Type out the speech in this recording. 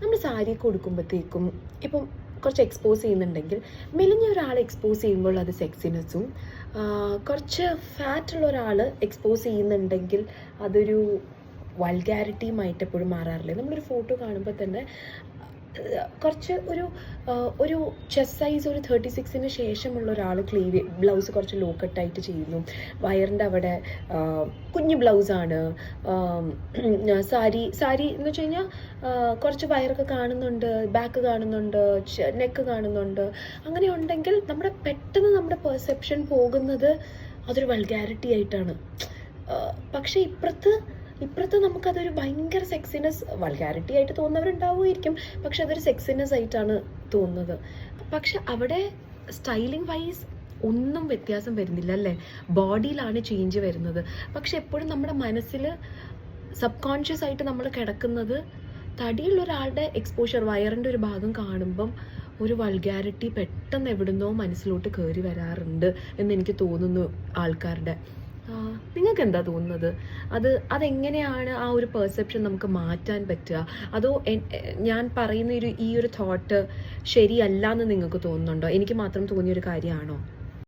നമ്മൾ സാരിയൊക്കെ കൊടുക്കുമ്പോഴത്തേക്കും ഇപ്പം കുറച്ച് എക്സ്പോസ് ചെയ്യുന്നുണ്ടെങ്കിൽ മെലിഞ്ഞ ഒരാൾ എക്സ്പോസ് ചെയ്യുമ്പോൾ അത് സെക്സിനെസ്സും, കുറച്ച് ഫാറ്റുള്ള ഒരാൾ എക്സ്പോസ് ചെയ്യുന്നുണ്ടെങ്കിൽ അതൊരു വൾഗാരിറ്റിയുമായിട്ട് എപ്പോഴും മാറാറില്ല. നമ്മളൊരു ഫോട്ടോ കാണുമ്പോൾ തന്നെ കുറച്ച് ഒരു ചെസ്റ്റ് സൈസ് ഒരു 36-ന് ശേഷമുള്ള ഒരാൾ ബ്ലൗസ് കുറച്ച് ലോ കട്ടായിട്ട് ചെയ്യുന്നു, വയറിൻ്റെ അവിടെ കുഞ്ഞു ബ്ലൗസാണ്, സാരി എന്ന് വെച്ച് കഴിഞ്ഞാൽ കുറച്ച് വയറൊക്കെ കാണുന്നുണ്ട്, ബാക്ക് കാണുന്നുണ്ട്, നെക്ക് കാണുന്നുണ്ട്. അങ്ങനെ ഉണ്ടെങ്കിൽ പെട്ടെന്ന് നമ്മുടെ പെർസെപ്ഷൻ പോകുന്നത് അതൊരു വൾഗാരിറ്റി ആയിട്ടാണ്. പക്ഷേ ഇപ്പുറത്ത് നമുക്കതൊരു ഭയങ്കര സെക്സിനെസ്, വൾഗാരിറ്റി ആയിട്ട് തോന്നുന്നവരുണ്ടാവുമായിരിക്കും, പക്ഷെ അതൊരു സെക്സിനെസ് ആയിട്ടാണ് തോന്നുന്നത്. പക്ഷെ അവിടെ സ്റ്റൈലിംഗ് വൈസ് ഒന്നും വ്യത്യാസം വരുന്നില്ല അല്ലേ, ബോഡിയിലാണ് ചേഞ്ച് വരുന്നത്. പക്ഷെ എപ്പോഴും നമ്മുടെ മനസ്സിൽ സബ് കോൺഷ്യസ് ആയിട്ട് നമ്മൾ കിടക്കുന്നത് തടിയുള്ള ഒരാളുടെ എക്സ്പോഷർ, വയറിൻ്റെ ഒരു ഭാഗം കാണുമ്പം ഒരു വൾഗാരിറ്റി പെട്ടെന്ന് എവിടുന്നോ മനസ്സിലോട്ട് കയറി വരാറുണ്ട് എന്നെനിക്ക് തോന്നുന്നു ആൾക്കാരുടെ. നിങ്ങൾക്ക് എന്താ തോന്നുന്നത്? അതെങ്ങനെയാണ് ആ ഒരു പെർസെപ്ഷൻ നമുക്ക് മാറ്റാൻ പറ്റുക? അതോ ഞാൻ പറയുന്ന ഈ ഒരു തോട്ട് ശരിയല്ല എന്ന് നിങ്ങൾക്ക് തോന്നുന്നുണ്ടോ? എനിക്ക് മാത്രം തോന്നിയൊരു കാര്യമാണോ?